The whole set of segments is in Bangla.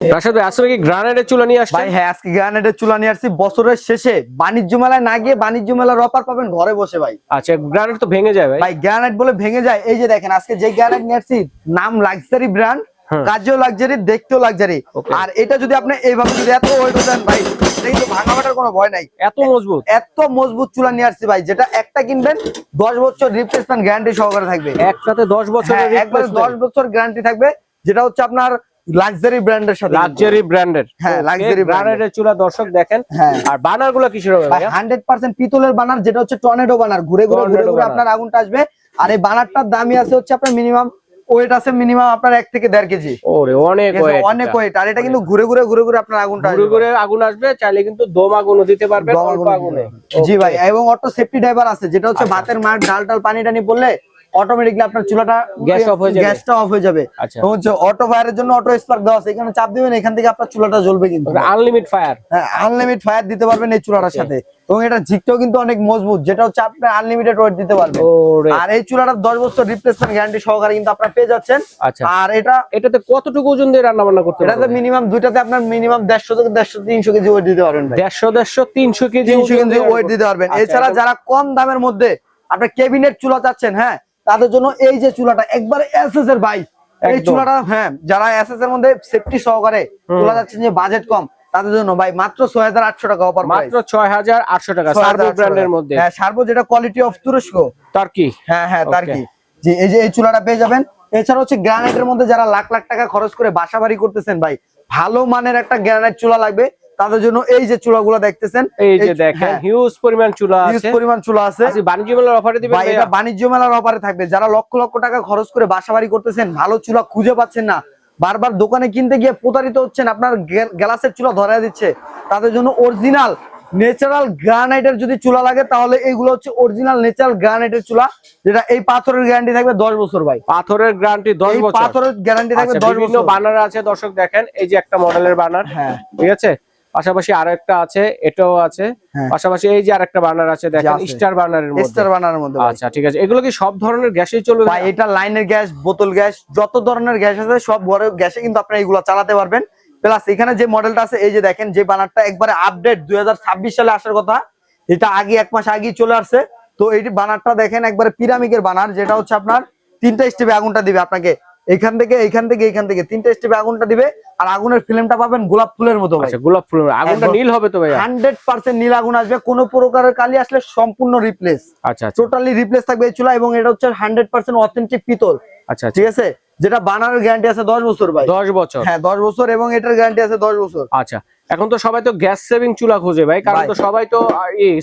রাশেদ ভাই আসলে কি গ্রানাইটের চুলা নিয়ে আসছেন? ভাই হ্যাঁ, আজকে গ্রানাইটের চুলা নিয়ে আসছি। বছরের শেষে বাণিজ্য মেলায় না গিয়ে বাণিজ্য মেলার অফার পাবেন ঘরে বসে ভাই। আচ্ছা, গ্রানাইট তো ভেঙে যায় ভাই। ভাই গ্রানাইট বলে ভেঙে যায়? এই যে দেখেন আজকে যে গ্রানাইট নিয়ে আসছি, নাম লাক্সারি ব্র্যান্ড, কাজেও লাক্সারি, দেখতেও লাক্সারি। আর এটা যদি আপনি এইভাবে যদি এত ওয়েট দেন ভাই, এই তো ভাঙা ফাটার কোনো ভয় নাই। এত মজবুত, এত মজবুত চুলা নিয়ে আসছি ভাই, যেটা একটা কিনবেন 10 বছর রিপ্লেসমেন্ট গ্যারান্টি সহকারে থাকবে। একসাথে 10 বছরের একবারে 10 বছর গ্যারান্টি থাকবে, যেটা হচ্ছে আপনার লাক্সারি ব্র্যান্ডের সাথে। লাক্সারি ব্র্যান্ডের, হ্যাঁ লাক্সারি গ্রানাইটের চুলা দর্শক দেখেন। আর বানারগুলো কিসের হবে ভাই? 100% পিতলের বানার, যেটা হচ্ছে টর্নেডো বানার, ঘুরে ঘুরে ঘুরে ঘুরে আপনার আগুনটা আসবে। আর এই বানারটার দামই আছে হচ্ছে আপনার মিনিমাম ওয়েট আছে মিনিমাম আপনার 1 থেকে 1.5 কেজি। ওরে অনেক ওয়েট, অনেক ওয়েট। আর এটা কিন্তু ঘুরে ঘুরে ঘুরে ঘুরে আপনার আগুনটা ঘুরে ঘুরে আগুন আসবে, চাইলে কিন্তু দম আগুনও দিতে পারবেন অল্প আগুনে। জি ভাই, এবং অটো সেফটি ড্রাইভার আছে, যেটা হচ্ছে ভাতের মার ডাল টাল পানি টানি পড়লে অটোমেটিক্যালি আপনার চুলাটা গ্যাসটা অফ হয়ে যাবে। এবং হচ্ছে অটো ফায়ারের জন্য অটো স্পার্ক দেওয়া আছে, এখানে চাপ দিবেন এখান থেকে আপনার চুলাটা জ্বলবে কিন্তু আনলিমিটেড ফায়ার। হ্যাঁ আনলিমিটেড ফায়ার দিতে পারবেন এই চুলাটার সাথে। এবং এটা ঝিকটাও কিন্তু অনেক মজবুত, যেটা হচ্ছে আপনি আনলিমিটেড ওয়েট দিতে পারবেন। আর এই চুলাটা 10 বছর রিপ্লেসমেন্ট গ্যারান্টি সহকারে কিন্তু আপনারা পেয়ে যাচ্ছেন। আর এটাতে কতটুকু ওজন দিয়ে রান্না বান্না করতে পারবেন? এটাতে মিনিমাম দুইটাতে আপনার মিনিমাম 150 থেকে 300 কেজি ওয়েট দিতে পারবেন ভাই। 300 কেজি ওয়েট দিতে পারবেন। এছাড়া যারা কম দামের মধ্যে আপনার ক্যাবিনেট চুলা চাচ্ছেন, হ্যাঁ তাদের জন্য এই যে চুলাটা একবারে এসএস এর ভাই, এই চুলাটা হ্যাঁ যারা এসএস এর মধ্যে সেফটি সহকারে চুলা চাচ্ছেন, যে বাজেট কম, তাদের জন্য ভাই মাত্র 6800 টাকা অফার প্রাইস। মাত্র 6800 টাকা সার্ভো ব্র্যান্ডের মধ্যে। হ্যাঁ সার্ভো, যেটা কোয়ালিটি অফ তুরস্ক, টার্কি। হ্যাঁ টার্কি। জি এই যে এই চুলাটা পেয়ে যাবেন। এছাড়া হচ্ছে গ্রানাইটের মধ্যে যারা লাখ লাখ টাকা খরচ করে বাসা বাড়ি করতেছেন ভাই, ভালো মানের একটা গ্রানাইট চুলা লাগবে, তাদের জন্য এই যে চুলাগুলো দেখতেছেন, এই যে দেখেন হিউজ পরিমাণ চুলা আছে, হিউজ পরিমাণ চুলা আছে। আচ্ছা, বাণিজ্য মেলার অফারে দিবেন ভাই? এটা বাণিজ্য মেলার অফারে থাকবে। যারা লক্ষ লক্ষ টাকা খরচ করে বাসা বাড়ি করতেছেন, ভালো চুলা খুঁজে পাচ্ছেন না, বারবার দোকানে কিনতে গিয়ে প্রতারিত হচ্ছেন, আপনার গ্লাসের চুলা ধরায় দিচ্ছে, তাদের জন্য অরিজিনাল ন্যাচারাল গ্রানাইটের যদি চুলা লাগে, তাহলে এইগুলো হচ্ছে অরিজিনাল ন্যাচারাল গ্রানাইটের চুলা, যেটা এই পাথরের গ্যারান্টি থাকবে 10 বছর ভাই। পাথরের গ্যারান্টি 10 বছর, পাথরের গ্যারান্টি থাকবে 10 বছর। বিভিন্ন বানার আছে দর্শক দেখেন, এই যে একটা মডেলের বানার, হ্যাঁ ঠিক আছে, পাশাপাশি আরো একটা আছে, এটাও আছে, পাশাপাশি এই যে আরেকটা বার্নার আছে দেখেন, স্টার বার্নারের মধ্যে। স্টার বার্নারের মধ্যে আচ্ছা ঠিক আছে। এগুলো কি সব ধরনের গ্যাসেই চলবে ভাই? এটা লাইনের গ্যাস, বোতল গ্যাস, যত ধরনের গ্যাস আছে সব ঘরে গ্যাসে কিন্তু আপনারা এগুলো চালাতে পারবেন। প্লাস এখানে যে মডেলটা আছে, এই যে দেখেন, যে বার্নারটা একবারে আপডেট 2026 সালে আসার কথা, এটা আগে 1 মাস আগেই চলে আসছে। তো এই বার্নারটা দেখেন একবারে পিরামিডের বার্নার, যেটা হচ্ছে আপনার 3টা স্টেপে আগুনটা দিবে আপনাকে, এখান থেকে এইখান থেকে এইখান থেকে 3টা স্টেপে আগুনটা দিবে। আর আগুনের ফ্লেমটা পাবেন গোলাপ ফুলের মতো ভাই। আচ্ছা, গোলাপ ফুলের আগুনটা নীল হবে তো ভাই? 100% নীল আগুন আসবে, কোনো প্রকারের কালি আসলে সম্পূর্ণ রিপ্লেস। আচ্ছা, টোটালি রিপ্লেস থাকবে এই চুলা। এবং এটা হচ্ছে 100% অথেন্টিক পিতল। আচ্ছা ঠিক আছে, যেটা বানানোর গ্যারান্টি আছে 10 বছর ভাই। 10 বছর? হ্যাঁ 10 বছর, এবং এটার গ্যারান্টি আছে 10 বছর। আচ্ছা, এখন তো সবাই তো গ্যাস সেভিং চুলা খোঁজে ভাই, কারণ তো সবাই তো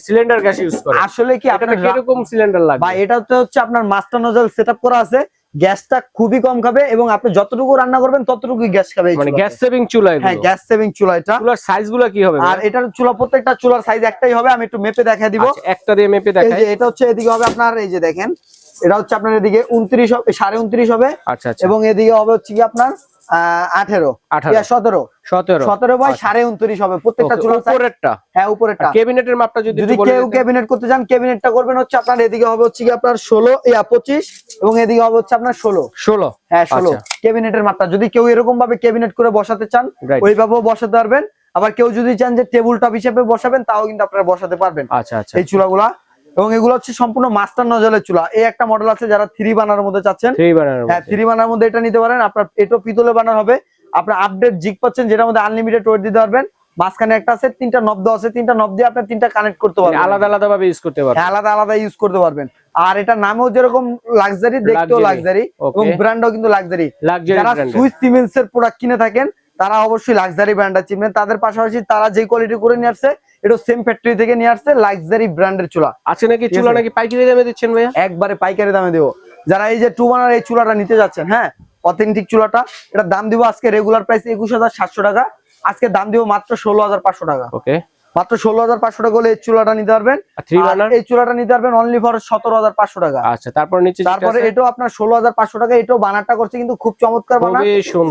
সিলিন্ডার গ্যাস ইউজ করে। আসলে কি আপনার কিরকম সিলিন্ডার লাগবে ভাই? এটা হচ্ছে আপনার মাস্টার নজল সেটআপ করা আছে, গ্যাসটা খুবই কম খাবে, এবং আপনি যতটুকু রান্না করবেন ততটুকুই গ্যাস খাবে। মানে গ্যাস সেভিং চুলা? হ্যাঁ গ্যাস সেভিং চুলা। এটা চুলার সাইজগুলো কি হবে? আর এটার চুলা প্রত্যেকটা চুলার সাইজ একটাই হবে, আমি একটু মেপে দেখাই দিব। একটা দিয়ে মেপে দেখাই। এটা হচ্ছে এদিকে হবে আপনার, এই যে দেখেন, এটা হচ্ছে আপনার এদিকে 29 হবে, 29.5 হবে। আচ্ছা আচ্ছা। এবং এদিকে হবে হচ্ছে কি আপনার 18 17 বাই 29.5 হবে প্রত্যেকটা চুলার সাইজ। উপরেরটা? হ্যাঁ উপরেরটা। ক্যাবিনেটের মাপটা যদি কেউ ক্যাবিনেট করতে চান, ক্যাবিনেটটা করবেন হচ্ছে আপনার এদিকে হবে হচ্ছে কি আপনার 25, এবং এদিকে হবে হচ্ছে আপনার 16। হ্যাঁ 16 ক্যাবিনেটের মাপটা। যদি কেউ এরকম ভাবে ক্যাবিনেট করে বসাতে চান, ওইভাবেও বসাতে পারবেন। আবার কেউ যদি চান যে টেবিল টপ হিসেবে বসাবেন, তাও কিন্তু আপনারা বসাতে পারবেন। আচ্ছা আচ্ছা। এই চুলাগুলা, এবং এগুলো হচ্ছে সম্পূর্ণ মাস্টার নজলের চুলা। এই একটা মডেল আছে যারা 3 বার্নারের মধ্যে চাচ্ছেন, 3 বার্নার, হ্যাঁ 3 বার্নারের মধ্যে এটা নিতে পারেন। আপনার এটা পিতলের বার্নার হবে, আপনার আপডেট জিগ পাচ্ছেন, যেটার মধ্যে আনলিমিটেড ওয়েট দিতে পারবেন। মাঝখানে একটা আছে, 3টা নব দেওয়া আছে, 3টা নব দিয়ে আপনি 3টা কানেক্ট করতে পারবেন, আলাদা আলাদা ভাবে ইউজ করতে পারবেন। আলাদা আলাদা ইউজ করতে পারবেন। আর এটা নামেও যেরকম লাক্সারি, দেখতেও লাক্সারি, এবং ব্র্যান্ডও কিন্তু লাক্সারি। যারা সুইস সিমেন্টস এর প্রোডাক্ট কিনে থাকেন, তারা অবশ্যই লাক্সারি ব্র্যান্ডটা চিনবেন। তাদের পাশাপাশি তারা যে কোয়ালিটি করে নিয়ে আসছে, এটা সেম ফ্যাক্টরি থেকে নিয়ে আসছে, লাক্সারি ব্র্যান্ডের চুলা আছে নাকি? চুলা নাকি পাইকারি দামে দিচ্ছেন ভাইয়া? একবারে পাইকারি দামে দেবো। যারা এই যে 2 বার্নার এই চুলাটা নিতে যাচ্ছেন, হ্যাঁ অথেন্টিক চুলাটা, এটা দাম দিব আজকে রেগুলার প্রাইস 21,700 টাকা, আজকে দাম দিব মাত্র 16,500 টাকা। ওকে, মাত্র 16,500 টাকা হলে এই চুলাটা নিতে পারবেন। এই চুলাটা নিতে পারবেন অনলি ফর 17,500 টাকা। আচ্ছা, তারপরে এটাও আপনার 16,500 টাকা। এটাও বানারটা করছে কিন্তু খুব চমৎকার বানার,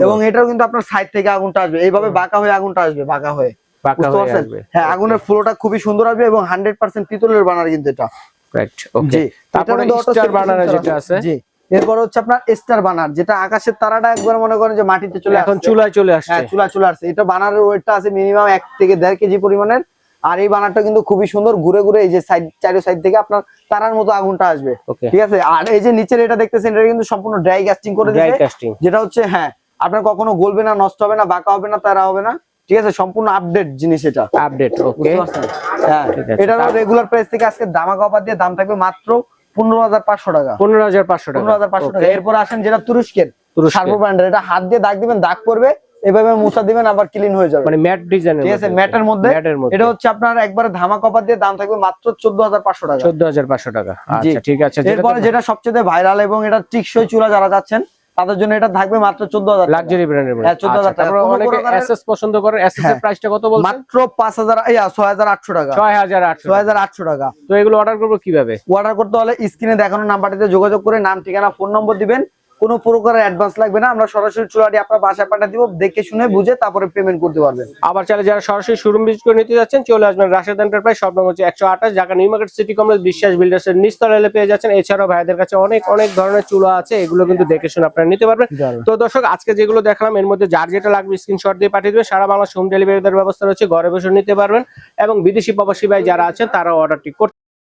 এবং এটাও কিন্তু আপনার সাইড থেকে আগুনটা আসবে, এইভাবে বাঁকা হয়ে আগুনটা আসবে, বাঁকা হয়ে, বুঝতে পারছেন? হ্যাঁ আগুনের ফ্লোটা খুবই সুন্দর আসবে, এবং 100% পিতলের বানার কিন্তু এটা। রাইট, ওকে। তারপরে স্টার বার্নার যেটা আছে, জি এরপর হচ্ছে আপনার স্টার বানার, যেটা আকাশের তারাটা একবার মনে করেন যে মাটিতে চলে এখন আসছে। চুলায় চলে আসছে। হ্যাঁ, চুলা চলে আসছে। এটা বানারের ওয়েটটা আছে মিনিমাম 1 থেকে 1.5 কেজি পরিমাণের। আর এই বানারটা কিন্তু খুবই সুন্দর, ঘুরে ঘুরে এই যে চারো সাইড থেকে আপনার তারার মতো আগুনটা আসবে। ঠিক আছে। আর এই যে নিচের এটা দেখতেছেন, এটা কিন্তু সম্পূর্ণ ড্রাই কাস্টিং করে দিয়েছে, যেটা হচ্ছে হ্যাঁ আপনার কখনো গলবে না, নষ্ট হবে না, বাঁকা হবে না, তারা হবে না। ঠিক আছে, সম্পূর্ণ আপডেট জিনিস এটা। আপডেট, ওকে। হ্যাঁ, এটার রেগুলার প্রাইস থেকে আজকে ধামাকা অফার দিয়ে দাম থাকবে মাত্র 15,500 টাকা। 15,500 টাকা। 15,500 টাকা। এরপর আসেন যেটা তুরস্কের সার্ভো ব্র্যান্ডের, এটা হাত দিয়ে দাগ দিবেন, দাগ পড়বে, এভাবে মুছা দিবেন, আবার ক্লিন হয়ে যাবে। মানে ম্যাট ডিজাইনের, ঠিক আছে, ম্যাটের মধ্যে। এটা হচ্ছে আপনার একবারে ধামাকা অফার দিয়ে দাম থাকবে মাত্র 14,500 টাকা। 14,500 টাকা। আচ্ছা, ঠিক আছে। এরপরে যেটা সবচেয়ে ভাইরাল এবং এটা টিকসই চুলা যারা যাচ্ছেন তাদের জন্য এটা থাকবে মাত্র 14,000 টাকা। লাক্সারি ব্র্যান্ডের মধ্যে। হ্যাঁ, 14,000 টাকা। অনেকে এসএস পছন্দ করেন, এসএস এর প্রাইসটা কত বলছেন? মাত্র 6,800 টাকা। 6,800 টাকা। তো এগুলো অর্ডার করব কিভাবে? অর্ডার করতে হলে স্ক্রিনে দেখানো নাম্বারটিতে যোগাযোগ করে নাম, ঠিকানা, ফোন নম্বর দিবেন। কোনো প্রকারের অ্যাডভান্স লাগবে না, আমরা সরাসরি চুলাটি আপনার বাসায় পাঠিয়ে দিব, দেখে শুনে বুঝে তারপরে পেমেন্ট করতে পারবেন। আবার চাইলে যারা সরাসরি শোরুম ভিজিট করে নিতে যাচ্ছেন, চলে আসবেন রাশেদ এন্টারপ্রাইজ, শপ নম্বর হচ্ছে 128, Dhaka new market city complex, বিশ্বাস বিল্ডার্স এর নিচতলা এলে পেয়ে যাচ্ছেন। এছাড়াও ভাইদের কাছে অনেক অনেক ধরনের চুলা আছে, এগুলো কিন্তু দেখে শুনে আপনারা নিতে পারবেন। তো দর্শক, আজকে যেগুলো দেখালাম এর মধ্যে যার যেটা লাগবে স্ক্রিনশট দিয়ে পাঠিয়ে দিবেন। সারা বাংলা হোম ডেলিভারি দেওয়ার ব্যবস্থা রয়েছে, ঘরে বসে নিতে পারবেন। এবং বিদেশি প্রবাসী ভাই যারা আছেন তারাও অর্ডারটি করতে